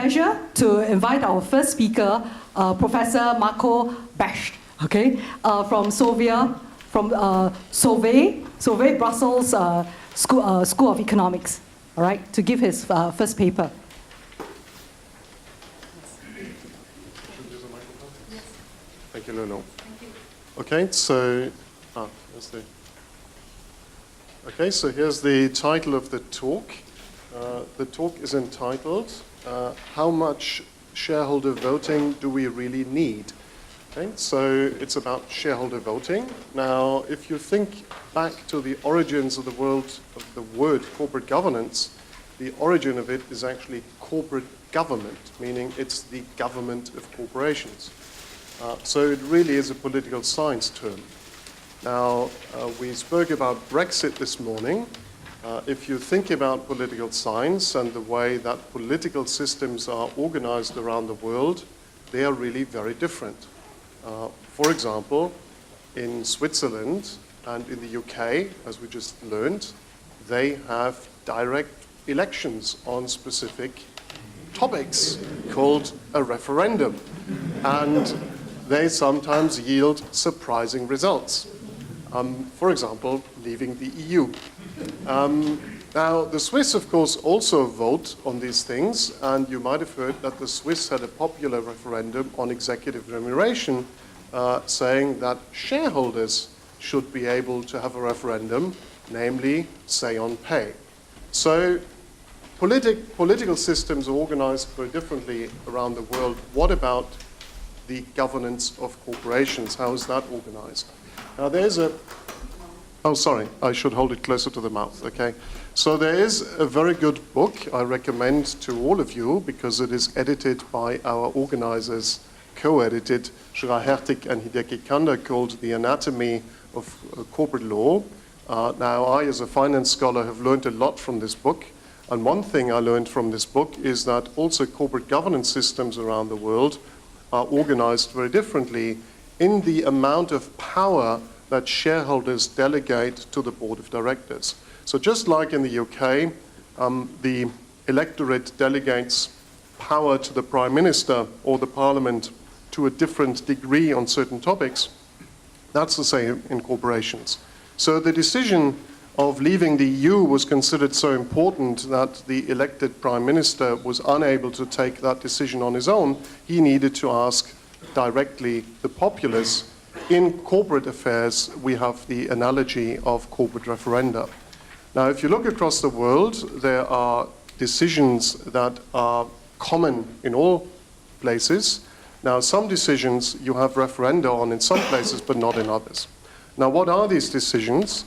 pleasure to invite our first speaker, Professor Marco Basch, okay, from Solvay, Brussels School of Economics, all right, to give his first paper. Thank you, Lulu. Okay, so here's the title of the talk. The talk is entitled, How Much Shareholder Voting Do We Really Need? Okay, so it's about shareholder voting. Now, if you think back to the origins of the word corporate governance, the origin of it is actually corporate government, meaning it's the government of corporations. So it really is a political science term. Now, we spoke about Brexit this morning. If you think about political science and the way that political systems are organized around the world, they are really very different. For example, in Switzerland and in the UK, as we just learned, they have direct elections on specific topics called a referendum. And they sometimes yield surprising results. For example, leaving the EU. Now, the Swiss, of course, also vote on these things, and you might have heard that the Swiss had a popular referendum on executive remuneration, saying that shareholders should be able to have a referendum, namely, say, on pay. So, political systems are organized very differently around the world. What about the governance of corporations? How is that organized? Now, there's oh, sorry, I should hold it closer to the mouth, okay? So there is a very good book I recommend to all of you because it is edited by our organizers, co-edited, Schreier-Hertig and Hideki Kanda, called The Anatomy of Corporate Law. Now, I, as a finance scholar, have learned a lot from this book. And one thing I learned from this book is that also corporate governance systems around the world are organized very differently in the amount of power that shareholders delegate to the board of directors. So just like in the UK, the electorate delegates power to the Prime Minister or the Parliament to a different degree on certain topics, that's the same in corporations. So the decision of leaving the EU was considered so important that the elected Prime Minister was unable to take that decision on his own. He needed to ask directly the populace. In corporate affairs, we have the analogy of corporate referenda. Now, if you look across the world, there are decisions that are common in all places. Now, some decisions you have referenda on in some places, but not in others. Now, what are these decisions?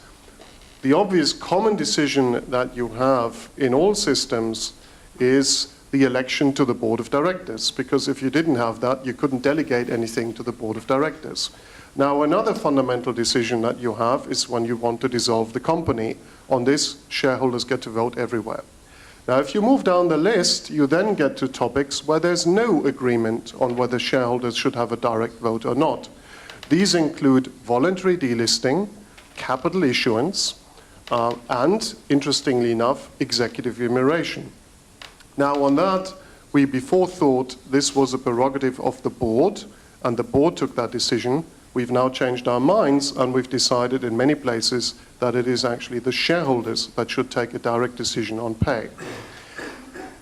The obvious common decision that you have in all systems is the election to the board of directors, because if you didn't have that, you couldn't delegate anything to the board of directors. Now, another fundamental decision that you have is when you want to dissolve the company. On this, shareholders get to vote everywhere. Now, if you move down the list, you then get to topics where there's no agreement on whether shareholders should have a direct vote or not. These include voluntary delisting, capital issuance, and, interestingly enough, executive remuneration. Now, on that, we before thought this was a prerogative of the board, and the board took that decision. We've now changed our minds, and we've decided in many places that it is actually the shareholders that should take a direct decision on pay.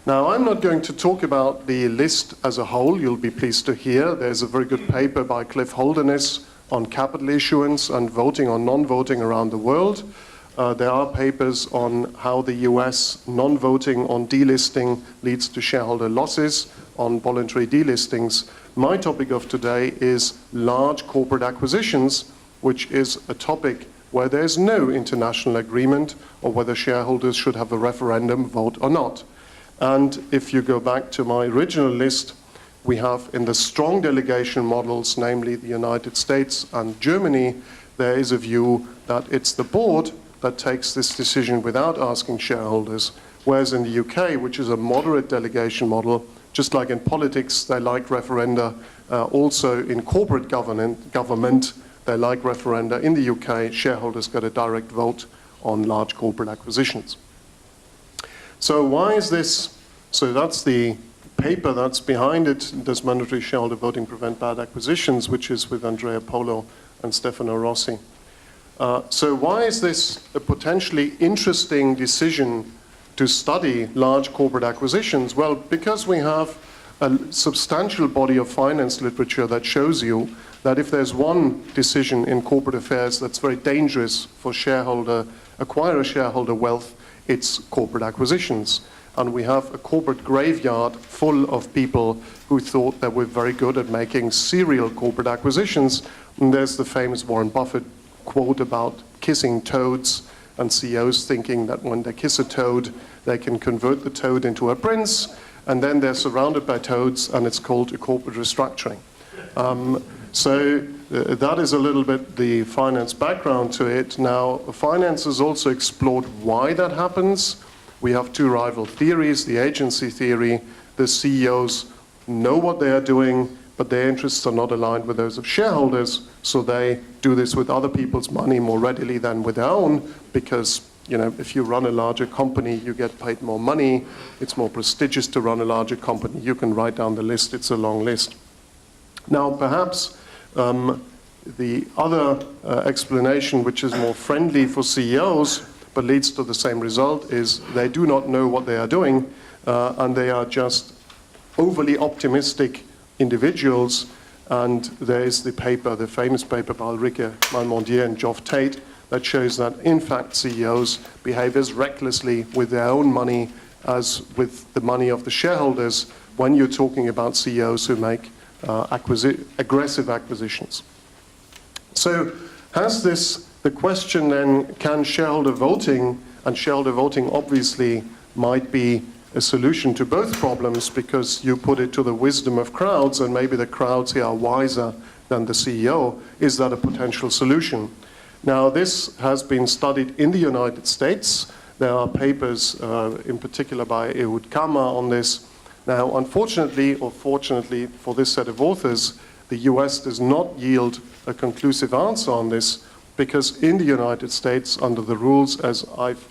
Now, I'm not going to talk about the list as a whole. You'll be pleased to hear there's a very good paper by Cliff Holderness on capital issuance and voting or non-voting around the world. There are papers on how the US non-voting on delisting leads to shareholder losses on voluntary delistings. My topic of today is large corporate acquisitions, which is a topic where there's no international agreement or whether shareholders should have a referendum vote or not. And if you go back to my original list, we have in the strong delegation models, namely the United States and Germany, there is a view that it's the board that takes this decision without asking shareholders, whereas in the UK, which is a moderate delegation model, just like in politics, they like referenda. Also in corporate government, they like referenda. In the UK, shareholders get a direct vote on large corporate acquisitions. So why is this? So that's the paper that's behind it, Does Mandatory Shareholder Voting Prevent Bad Acquisitions, which is with Andrea Polo and Stefano Rossi. So why is this a potentially interesting decision to study large corporate acquisitions? Well, because we have a substantial body of finance literature that shows you that if there's one decision in corporate affairs that's very dangerous for acquire shareholder wealth, it's corporate acquisitions. And we have a corporate graveyard full of people who thought they were very good at making serial corporate acquisitions. And there's the famous Warren Buffett quote about kissing toads, and CEOs thinking that when they kiss a toad, they can convert the toad into a prince, and then they're surrounded by toads, and it's called a corporate restructuring. So that is a little bit the finance background to it. Now, finance has also explored why that happens. We have two rival theories, the agency theory. The CEOs know what they are doing, but their interests are not aligned with those of shareholders, so they do this with other people's money more readily than with their own, because if you run a larger company, you get paid more money. It's more prestigious to run a larger company. You can write down the list. It's a long list. Now, perhaps the other explanation, which is more friendly for CEOs, but leads to the same result, is they do not know what they are doing, and they are just overly optimistic individuals. And there is the paper, the famous paper by Ulrike Malmondier and Geoff Tate, that shows that, in fact, CEOs behave as recklessly with their own money as with the money of the shareholders when you're talking about CEOs who make aggressive acquisitions. So has the question then, can shareholder voting, and shareholder voting obviously might be a solution to both problems, because you put it to the wisdom of crowds, and maybe the crowds here are wiser than the CEO. Is that a potential solution? Now, this has been studied in the United States. There are papers, in particular by Ehud Kama, on this. Now, unfortunately, or fortunately for this set of authors, the US does not yield a conclusive answer on this, because in the United States, under the rules as I've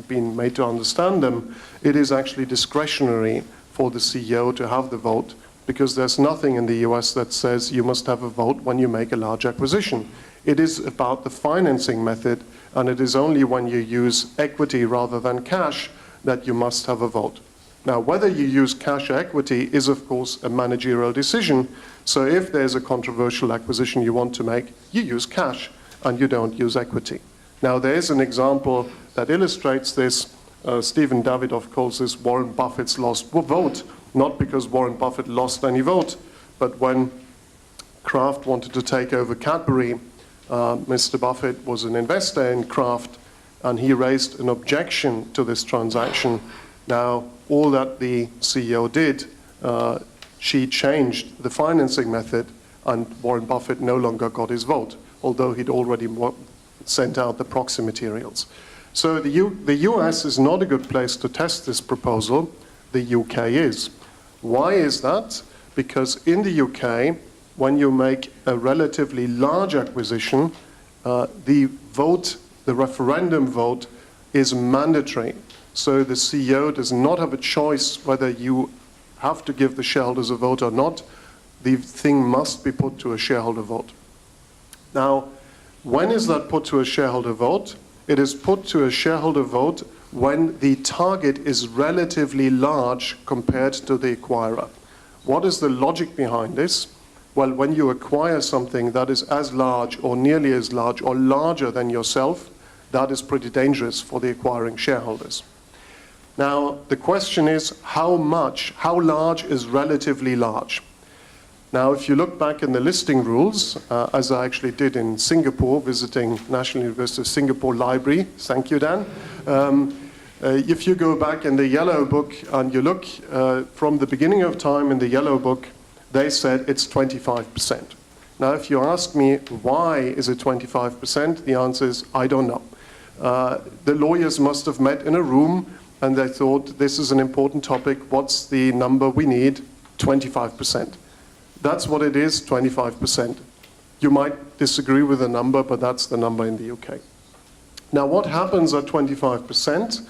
been made to understand them, it is actually discretionary for the CEO to have the vote, because there's nothing in the US that says you must have a vote when you make a large acquisition. It is about the financing method, and it is only when you use equity rather than cash that you must have a vote. Now, whether you use cash or equity is, of course, a managerial decision. So if there's a controversial acquisition you want to make, you use cash and you don't use equity. Now, there is an example that illustrates this. Stephen Davidoff calls this Warren Buffett's lost vote, not because Warren Buffett lost any vote, but when Kraft wanted to take over Cadbury, Mr. Buffett was an investor in Kraft, and he raised an objection to this transaction. Now, all that the CEO did, she changed the financing method, and Warren Buffett no longer got his vote, although he'd already sent out the proxy materials. So the US is not a good place to test this proposal. The UK is. Why is that? Because in the UK, when you make a relatively large acquisition, the referendum vote is mandatory. So the CEO does not have a choice whether you have to give the shareholders a vote or not. The thing must be put to a shareholder vote. Now, when is that put to a shareholder vote? It is put to a shareholder vote when the target is relatively large compared to the acquirer. What is the logic behind this? Well, when you acquire something that is as large or nearly as large or larger than yourself, that is pretty dangerous for the acquiring shareholders. Now, the question is, how large is relatively large? Now, if you look back in the listing rules, as I actually did in Singapore, visiting National University of Singapore Library, thank you, Dan. If you go back in the Yellow Book and you look from the beginning of time in the Yellow Book, they said it's 25%. Now, if you ask me why is it 25%, the answer is I don't know. The lawyers must have met in a room and they thought this is an important topic. What's the number we need? 25%. That's what it is, 25%. You might disagree with the number, but that's the number in the UK. Now, what happens at 25%?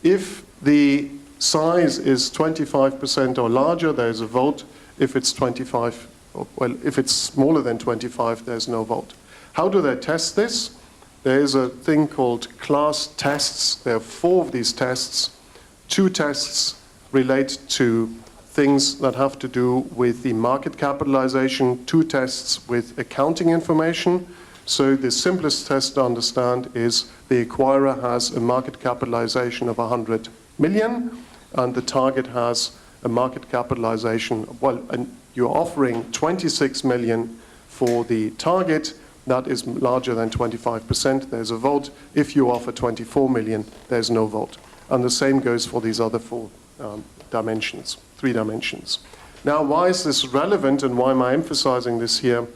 If the size is 25% or larger, there's a vote. If it's 25, well, if it's smaller than 25, there's no vote. How do they test this? There is a thing called class tests. There are 4 of these tests. 2 tests relate to things that have to do with the market capitalization, 2 tests with accounting information. So the simplest test to understand is the acquirer has a market capitalization of 100 million, and the target has a market capitalization, well, and you're offering 26 million for the target. That is larger than 25%, there's a vote. If you offer 24 million, there's no vote. And the same goes for these other 4 dimensions, 3 dimensions. Now, why is this relevant and why am I emphasizing this here?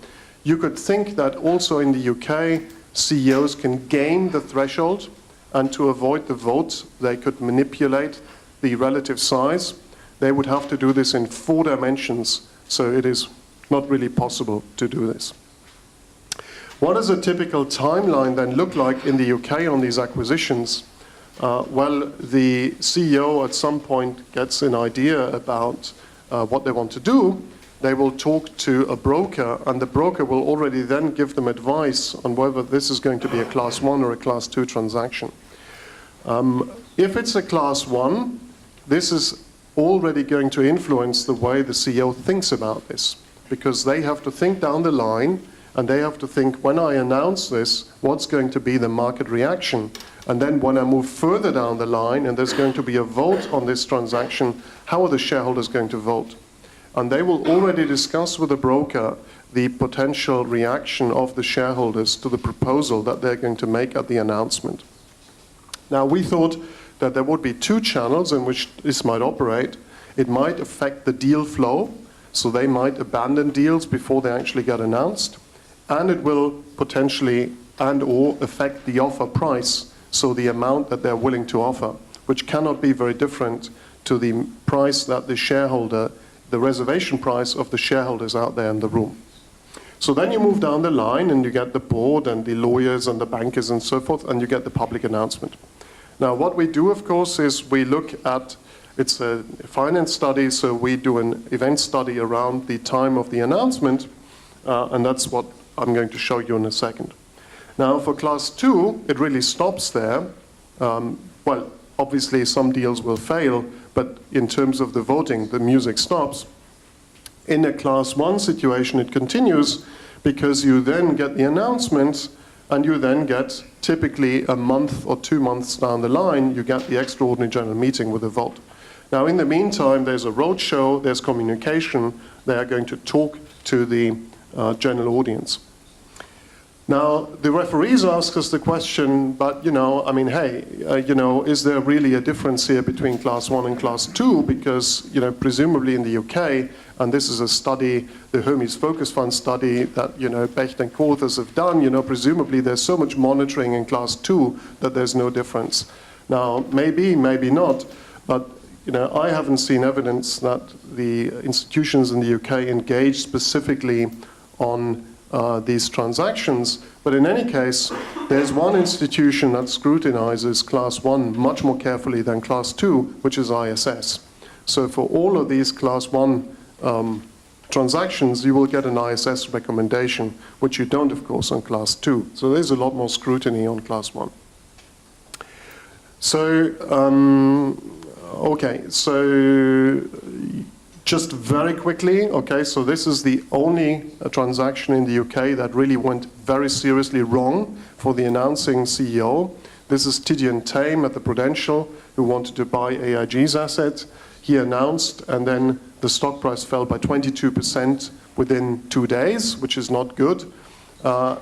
You could think that also in the UK, CEOs can game the threshold, and to avoid the vote, they could manipulate the relative size. They would have to do this in 4 dimensions, so it is not really possible to do this. What does a typical timeline then look like in the UK on these acquisitions? Well, the CEO at some point gets an idea about what they want to do. They will talk to a broker, and the broker will already then give them advice on whether this is going to be a Class 1 or a Class 2 transaction. If it's a Class 1, this is already going to influence the way the CEO thinks about this, because they have to think down the line, and they have to think, when I announce this, what's going to be the market reaction? And then when I move further down the line and there's going to be a vote on this transaction, how are the shareholders going to vote? And they will already discuss with the broker the potential reaction of the shareholders to the proposal that they're going to make at the announcement. Now, we thought that there would be 2 channels in which this might operate. It might affect the deal flow, so they might abandon deals before they actually get announced. And it will potentially and/or affect the offer price, so the amount that they're willing to offer, which cannot be very different to the price that the shareholder, the reservation price of the shareholders out there in the room. So then you move down the line and you get the board and the lawyers and the bankers and so forth, and you get the public announcement. Now, what we do, of course, is we look at, it's a finance study, so we do an event study around the time of the announcement, and that's what I'm going to show you in a second. Now, for Class 2, it really stops there. Well, obviously, some deals will fail, but in terms of the voting, the music stops. In a Class 1 situation, it continues because you then get the announcement, and you then get, typically a month or 2 months down the line, you get the extraordinary general meeting with a vote. Now, in the meantime, there's a roadshow, there's communication. They are going to talk to the general audience. Now, the referees ask us the question, but, I mean, hey, is there really a difference here between Class 1 and Class 2? Because, presumably in the UK, and this is a study, the Hermes Focus Fund study that, Becht and co-authors have done, presumably there's so much monitoring in Class 2 that there's no difference. Now, maybe, maybe not, but, I haven't seen evidence that the institutions in the UK engage specifically on these transactions, but in any case, there's one institution that scrutinizes Class 1 much more carefully than Class 2, which is ISS. So for all of these Class 1 transactions, you will get an ISS recommendation, which you don't, of course, on Class 2. So there's a lot more scrutiny on Class 1. So, okay, so just very quickly, okay, so this is the only transaction in the UK that really went very seriously wrong for the announcing CEO. This is Tidjane Tame at the Prudential, who wanted to buy AIG's asset. He announced, and then the stock price fell by 22% within 2 days, which is not good.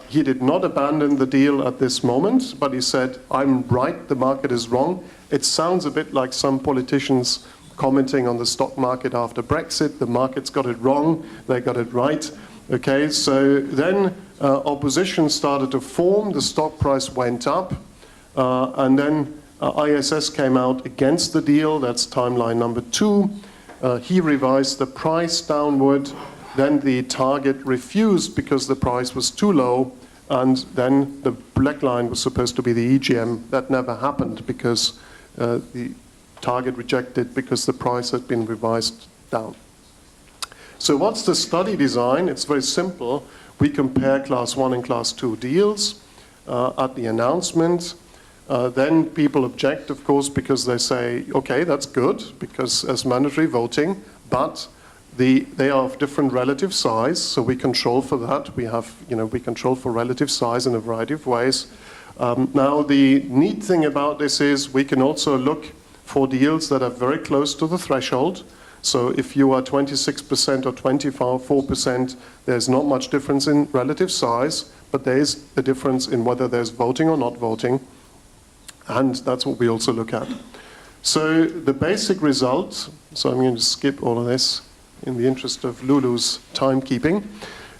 He did not abandon the deal at this moment, but he said, I'm right, the market is wrong. It sounds a bit like some politicians commenting on the stock market after Brexit. The market's got it wrong, they got it right. Okay, so then opposition started to form, the stock price went up, and then ISS came out against the deal. That's timeline number 2. He revised the price downward, then the target refused because the price was too low, and then the black line was supposed to be the EGM. That never happened because the target rejected because the price had been revised down. So what's the study design? It's very simple. We compare class 1 and class 2 deals at the announcement. Then people object, of course, because they say, okay, that's good, because as mandatory voting, but they are of different relative size, so we control for that. We control for relative size in a variety of ways. Now, the neat thing about this is we can also look for deals that are very close to the threshold. So if you are 26% or 24%, there's not much difference in relative size, but there is a difference in whether there's voting or not voting. And that's what we also look at. So the basic result, so I'm going to skip all of this in the interest of Lulu's timekeeping.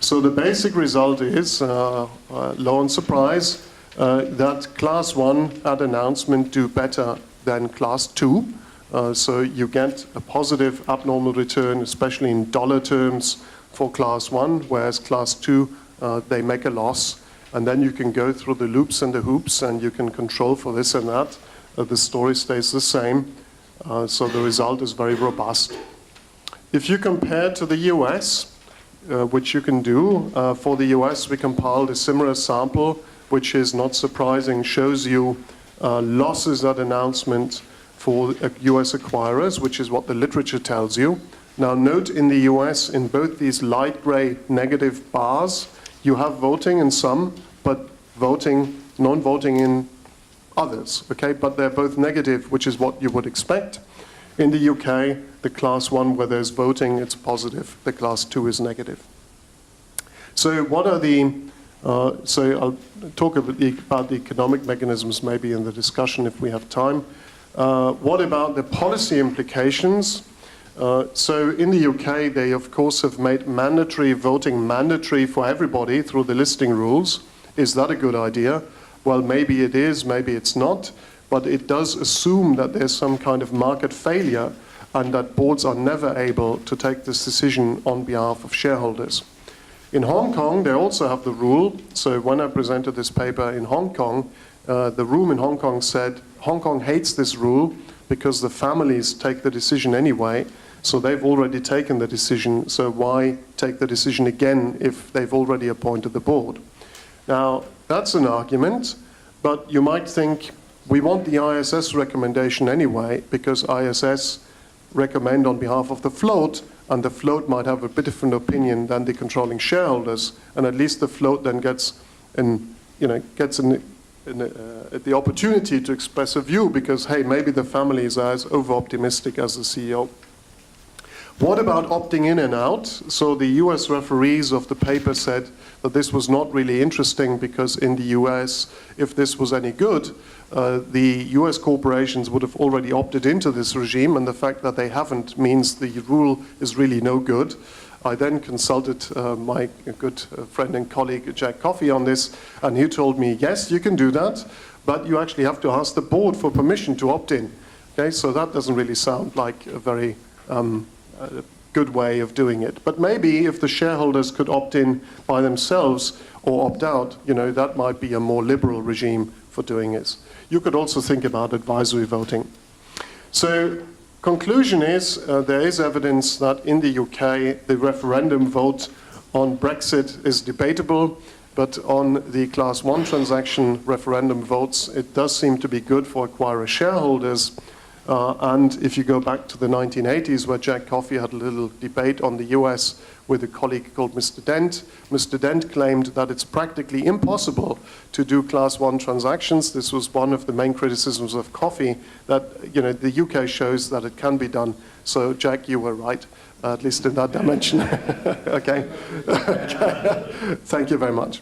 So the basic result is, low on surprise, that class 1 at announcement do better than class 2. So you get a positive abnormal return, especially in dollar terms for class 1, whereas class 2, they make a loss. And then you can go through the loops and the hoops, and you can control for this and that. The story stays the same. So the result is very robust. If you compare to the US, which you can do, for the US we compiled a similar sample, which is not surprising, shows you losses at announcement for US acquirers, which is what the literature tells you. Now note in the US, in both these light gray negative bars, you have voting in some, but non-voting in others, okay? But they're both negative, which is what you would expect. In the UK, the class 1 where there's voting, it's positive. The class 2 is negative. So what are the, so I'll talk about the economic mechanisms maybe in the discussion if we have time. What about the policy implications? So in the UK, they of course have made mandatory voting mandatory for everybody through the listing rules. Is that a good idea? Well, maybe it is, maybe it's not, but it does assume that there's some kind of market failure and that boards are never able to take this decision on behalf of shareholders. In Hong Kong, they also have the rule. So when I presented this paper in Hong Kong, the room in Hong Kong said, Hong Kong hates this rule because the families take the decision anyway. So they've already taken the decision, so why take the decision again if they've already appointed the board? Now, that's an argument, but you might think, we want the ISS recommendation anyway, because ISS recommend on behalf of the float, and the float might have a bit different opinion than the controlling shareholders, and at least the float then gets the opportunity to express a view, because, hey, maybe the families are as over-optimistic as the CEO. What about opting in and out? So the US referees of the paper said that this was not really interesting because in the US, if this was any good, the US corporations would have already opted into this regime, and the fact that they haven't means the rule is really no good. I then consulted my good friend and colleague Jack Coffey on this, and he told me, yes, you can do that, but you actually have to ask the board for permission to opt in. Okay, so that doesn't really sound like a very a good way of doing it. But maybe if the shareholders could opt in by themselves or opt out, that might be a more liberal regime for doing this. You could also think about advisory voting. So conclusion is there is evidence that in the UK the referendum vote on Brexit is debatable, but on the class 1 transaction referendum votes, it does seem to be good for acquirer shareholders. And if you go back to the 1980s, where Jack Coffey had a little debate on the US with a colleague called Mr. Dent claimed that it's practically impossible to do class 1 transactions. This was one of the main criticisms of Coffey, that the UK shows that it can be done. So Jack, you were right, at least in that dimension. Okay. Thank you very much.